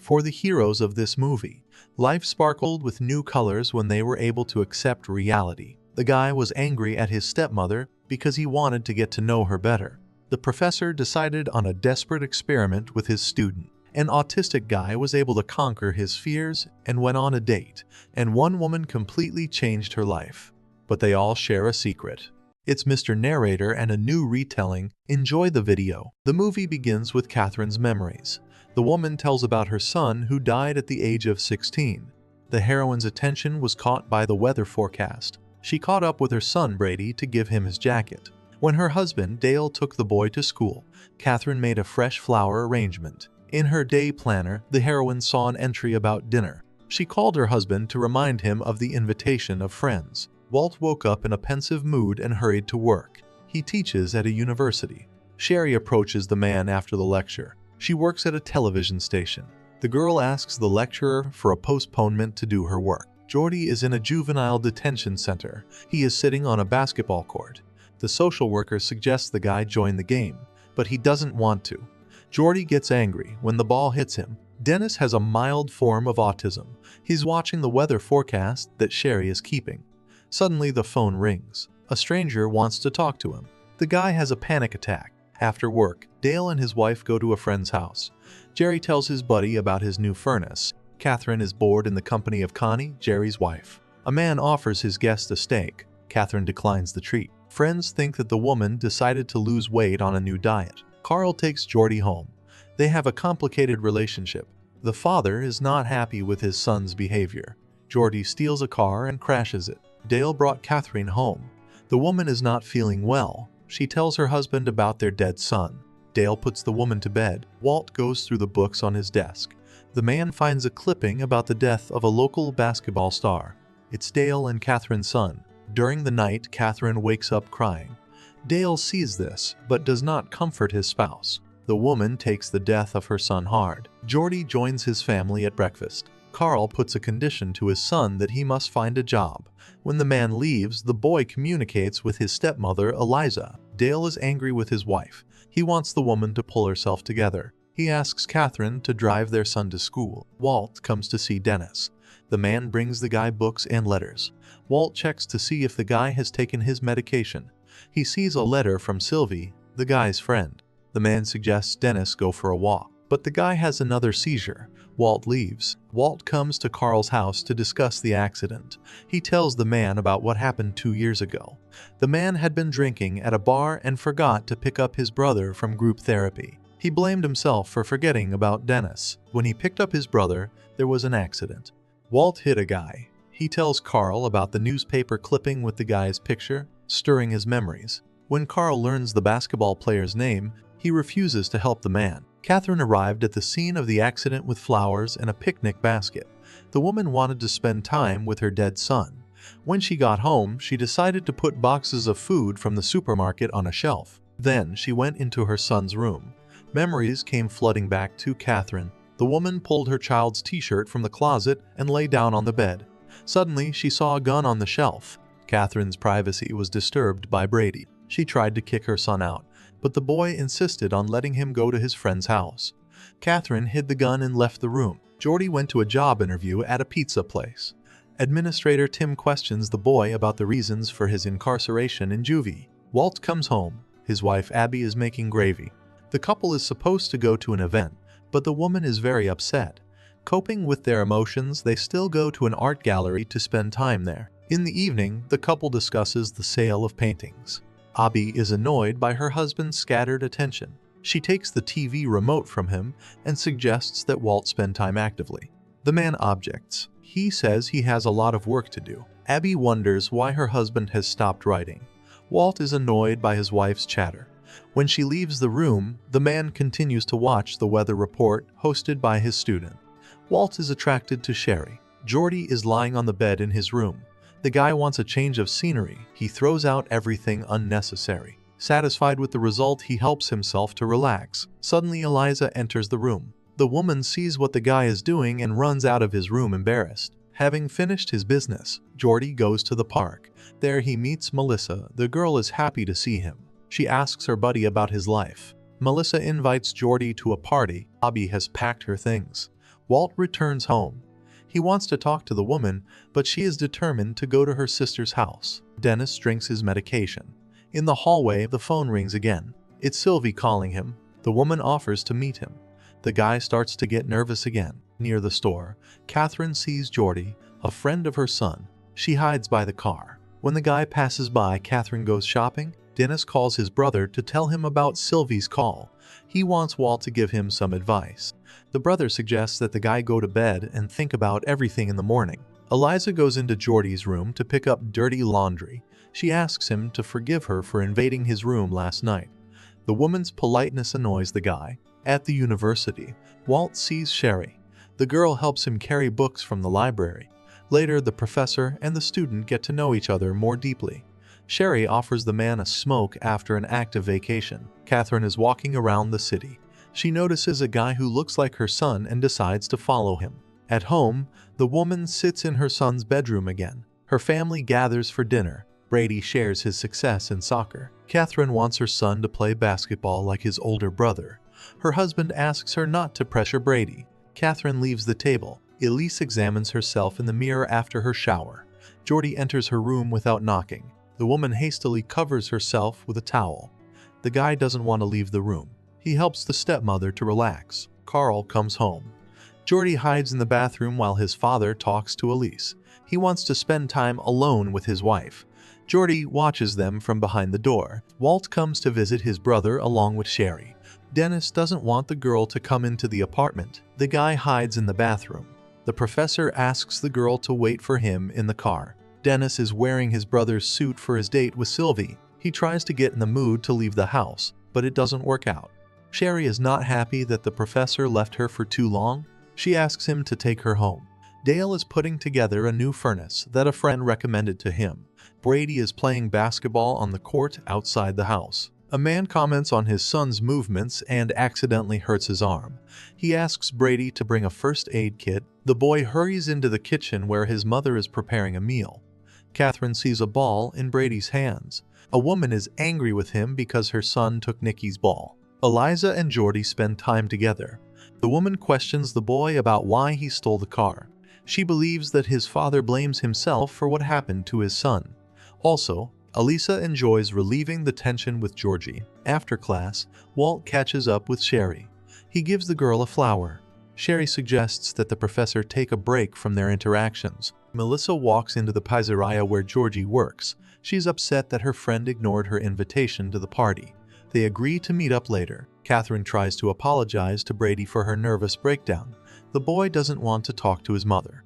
For the heroes of this movie, life sparkled with new colors when they were able to accept reality. The guy was angry at his stepmother because he wanted to get to know her better. The professor decided on a desperate experiment with his student. An autistic guy was able to conquer his fears and went on a date, and one woman completely changed her life. But they all share a secret. It's Mr. Narrator and a new retelling. Enjoy the video. The movie begins with Catherine's memories. The woman tells about her son who died at the age of 16. The heroine's attention was caught by the weather forecast. She caught up with her son Brady to give him his jacket. When her husband Dale took the boy to school, Catherine made a fresh flower arrangement. In her day planner, the heroine saw an entry about dinner. She called her husband to remind him of the invitation of friends. Walt woke up in a pensive mood and hurried to work. He teaches at a university. Sherry approaches the man after the lecture. She works at a television station. The girl asks the lecturer for a postponement to do her work. Jordy is in a juvenile detention center. He is sitting on a basketball court. The social worker suggests the guy join the game, but he doesn't want to. Jordy gets angry when the ball hits him. Dennis has a mild form of autism. He's watching the weather forecast that Sherry is keeping. Suddenly the phone rings. A stranger wants to talk to him. The guy has a panic attack. After work, Dale and his wife go to a friend's house. Jerry tells his buddy about his new furnace. Catherine is bored in the company of Connie, Jerry's wife. A man offers his guest a steak. Catherine declines the treat. Friends think that the woman decided to lose weight on a new diet. Carl takes Jordy home. They have a complicated relationship. The father is not happy with his son's behavior. Jordy steals a car and crashes it. Dale brought Catherine home. The woman is not feeling well. She tells her husband about their dead son. Dale puts the woman to bed. Walt goes through the books on his desk. The man finds a clipping about the death of a local basketball star. It's Dale and Catherine's son. During the night, Catherine wakes up crying. Dale sees this, but does not comfort his spouse. The woman takes the death of her son hard. Jordy joins his family at breakfast. Carl puts a condition to his son that he must find a job. When the man leaves, the boy communicates with his stepmother, Eliza. Dale is angry with his wife. He wants the woman to pull herself together. He asks Catherine to drive their son to school. Walt comes to see Dennis. The man brings the guy books and letters. Walt checks to see if the guy has taken his medication. He sees a letter from Sylvie, the guy's friend. The man suggests Dennis go for a walk, but the guy has another seizure. Walt leaves. Walt comes to Carl's house to discuss the accident. He tells the man about what happened 2 years ago. The man had been drinking at a bar and forgot to pick up his brother from group therapy. He blamed himself for forgetting about Dennis. When he picked up his brother, there was an accident. Walt hit a guy. He tells Carl about the newspaper clipping with the guy's picture, stirring his memories. When Carl learns the basketball player's name, he refuses to help the man. Catherine arrived at the scene of the accident with flowers and a picnic basket. The woman wanted to spend time with her dead son. When she got home, she decided to put boxes of food from the supermarket on a shelf. Then she went into her son's room. Memories came flooding back to Catherine. The woman pulled her child's t-shirt from the closet and lay down on the bed. Suddenly, she saw a gun on the shelf. Catherine's privacy was disturbed by Brady. She tried to kick her son out, but the boy insisted on letting him go to his friend's house. Catherine hid the gun and left the room. Jordy went to a job interview at a pizza place. Administrator Tim questions the boy about the reasons for his incarceration in juvie. Walt comes home. His wife Abby is making gravy. The couple is supposed to go to an event, but the woman is very upset. Coping with their emotions, they still go to an art gallery to spend time there. In the evening, the couple discusses the sale of paintings. Abby is annoyed by her husband's scattered attention. She takes the TV remote from him and suggests that Walt spend time actively. The man objects. He says he has a lot of work to do. Abby wonders why her husband has stopped writing. Walt is annoyed by his wife's chatter. When she leaves the room, the man continues to watch the weather report hosted by his student. Walt is attracted to Sherry. Jordy is lying on the bed in his room. The guy wants a change of scenery. He throws out everything unnecessary. Satisfied with the result, he helps himself to relax. Suddenly, Eliza enters the room. The woman sees what the guy is doing and runs out of his room embarrassed. Having finished his business, Jordy goes to the park. There he meets Melissa. The girl is happy to see him. She asks her buddy about his life. Melissa invites Jordy to a party. Abby has packed her things. Walt returns home. He wants to talk to the woman, but she is determined to go to her sister's house. Dennis drinks his medication. In the hallway, the phone rings again. It's Sylvie calling him. The woman offers to meet him. The guy starts to get nervous again. Near the store, Catherine sees Geordie, a friend of her son. She hides by the car. When the guy passes by, Catherine goes shopping. Dennis calls his brother to tell him about Sylvie's call. He wants Walt to give him some advice. The brother suggests that the guy go to bed and think about everything in the morning. Eliza goes into Geordie's room to pick up dirty laundry. She asks him to forgive her for invading his room last night. The woman's politeness annoys the guy. At the university, Walt sees Sherry. The girl helps him carry books from the library. Later, the professor and the student get to know each other more deeply. Sherry offers the man a smoke after an active vacation. Catherine is walking around the city. She notices a guy who looks like her son and decides to follow him. At home, the woman sits in her son's bedroom again. Her family gathers for dinner. Brady shares his success in soccer. Catherine wants her son to play basketball like his older brother. Her husband asks her not to pressure Brady. Catherine leaves the table. Elise examines herself in the mirror after her shower. Geordie enters her room without knocking. The woman hastily covers herself with a towel. The guy doesn't want to leave the room. He helps the stepmother to relax. Carl comes home. Geordie hides in the bathroom while his father talks to Elise. He wants to spend time alone with his wife. Geordie watches them from behind the door. Walt comes to visit his brother along with Sherry. Dennis doesn't want the girl to come into the apartment. The guy hides in the bathroom. The professor asks the girl to wait for him in the car. Dennis is wearing his brother's suit for his date with Sylvie. He tries to get in the mood to leave the house, but it doesn't work out. Sherry is not happy that the professor left her for too long. She asks him to take her home. Dale is putting together a new furnace that a friend recommended to him. Brady is playing basketball on the court outside the house. A man comments on his son's movements and accidentally hurts his arm. He asks Brady to bring a first aid kit. The boy hurries into the kitchen where his mother is preparing a meal. Catherine sees a ball in Brady's hands. A woman is angry with him because her son took Nikki's ball. Eliza and Geordie spend time together. The woman questions the boy about why he stole the car. She believes that his father blames himself for what happened to his son. Also, Elisa enjoys relieving the tension with Georgie. After class, Walt catches up with Sherry. He gives the girl a flower. Sherry suggests that the professor take a break from their interactions. Melissa walks into the pizzeria where Georgie works. She's upset that her friend ignored her invitation to the party. They agree to meet up later. Catherine tries to apologize to Brady for her nervous breakdown. The boy doesn't want to talk to his mother.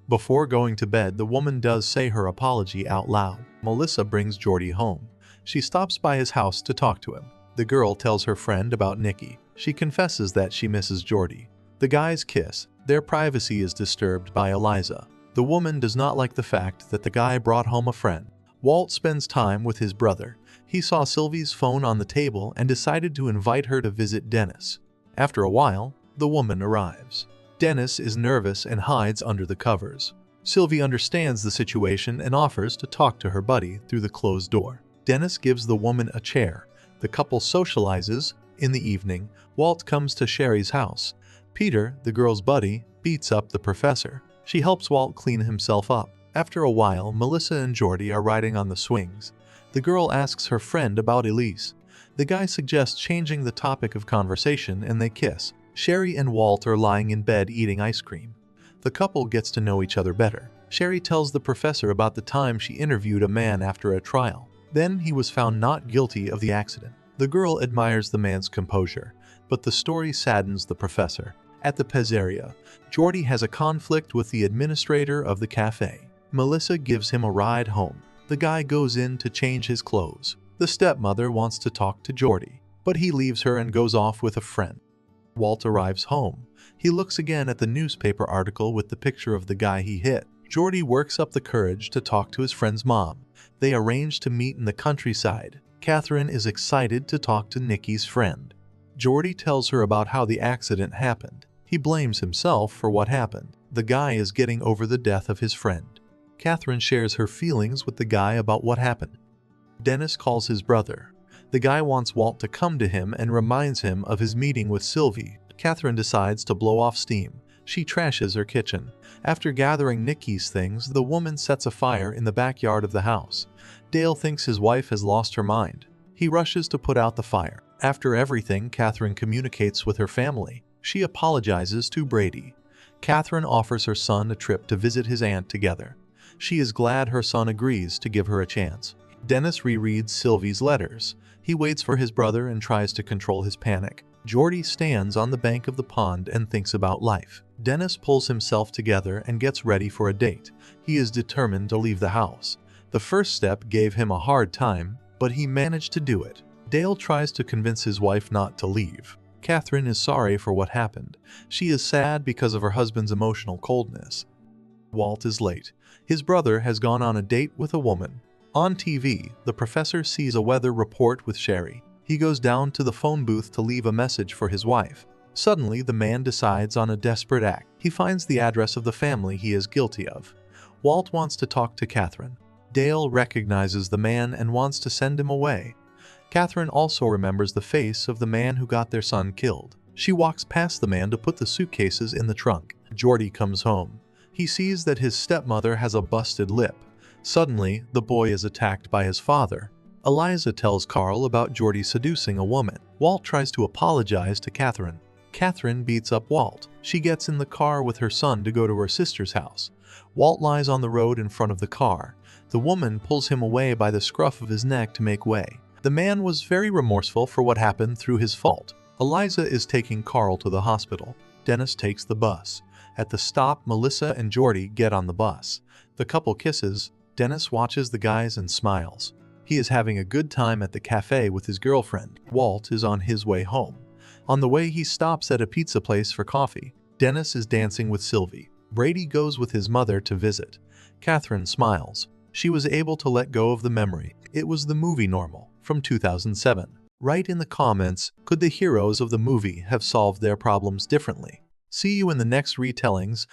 Before going to bed, the woman does say her apology out loud. Melissa brings Geordie home. She stops by his house to talk to him. The girl tells her friend about Nikki. She confesses that she misses Geordie. The guys kiss. Their privacy is disturbed by Eliza. The woman does not like the fact that the guy brought home a friend. Walt spends time with his brother. He saw Sylvie's phone on the table and decided to invite her to visit Dennis. After a while, the woman arrives. Dennis is nervous and hides under the covers. Sylvie understands the situation and offers to talk to her buddy through the closed door. Dennis gives the woman a chair. The couple socializes. In the evening, Walt comes to Sherry's house. Peter, the girl's buddy, beats up the professor. She helps Walt clean himself up. After a while, Melissa and Geordie are riding on the swings. The girl asks her friend about Elise. The guy suggests changing the topic of conversation and they kiss. Sherry and Walt are lying in bed eating ice cream. The couple gets to know each other better. Sherry tells the professor about the time she interviewed a man after a trial. Then he was found not guilty of the accident. The girl admires the man's composure, but the story saddens the professor. At the pizzeria, Geordie has a conflict with the administrator of the cafe. Melissa gives him a ride home. The guy goes in to change his clothes. The stepmother wants to talk to Geordie, but he leaves her and goes off with a friend. Walt arrives home. He looks again at the newspaper article with the picture of the guy he hit. Geordie works up the courage to talk to his friend's mom. They arrange to meet in the countryside. Catherine is excited to talk to Nikki's friend. Geordie tells her about how the accident happened. He blames himself for what happened. The guy is getting over the death of his friend. Catherine shares her feelings with the guy about what happened. Dennis calls his brother. The guy wants Walt to come to him and reminds him of his meeting with Sylvie. Catherine decides to blow off steam. She trashes her kitchen. After gathering Nikki's things, the woman sets a fire in the backyard of the house. Dale thinks his wife has lost her mind. He rushes to put out the fire. After everything, Catherine communicates with her family. She apologizes to Brady. Catherine offers her son a trip to visit his aunt together. She is glad her son agrees to give her a chance. Dennis rereads Sylvie's letters. He waits for his brother and tries to control his panic. Jordy stands on the bank of the pond and thinks about life. Dennis pulls himself together and gets ready for a date. He is determined to leave the house. The first step gave him a hard time, but he managed to do it. Dale tries to convince his wife not to leave. Catherine is sorry for what happened. She is sad because of her husband's emotional coldness. Walt is late. His brother has gone on a date with a woman. On TV, the professor sees a weather report with Sherry. He goes down to the phone booth to leave a message for his wife. Suddenly, the man decides on a desperate act. He finds the address of the family he is guilty of. Walt wants to talk to Catherine. Dale recognizes the man and wants to send him away. Catherine also remembers the face of the man who got their son killed. She walks past the man to put the suitcases in the trunk. Jordy comes home. He sees that his stepmother has a busted lip. Suddenly, the boy is attacked by his father. Eliza tells Carl about Jordy seducing a woman. Walt tries to apologize to Catherine. Catherine beats up Walt. She gets in the car with her son to go to her sister's house. Walt lies on the road in front of the car. The woman pulls him away by the scruff of his neck to make way. The man was very remorseful for what happened through his fault. Eliza is taking Carl to the hospital. Dennis takes the bus. At the stop, Melissa and Jordy get on the bus. The couple kisses. Dennis watches the guys and smiles. He is having a good time at the cafe with his girlfriend. Walt is on his way home. On the way, he stops at a pizza place for coffee. Dennis is dancing with Sylvie. Brady goes with his mother to visit. Catherine smiles. She was able to let go of the memory. It was the movie Normal from 2007. Write in the comments, could the heroes of the movie have solved their problems differently? See you in the next retellings.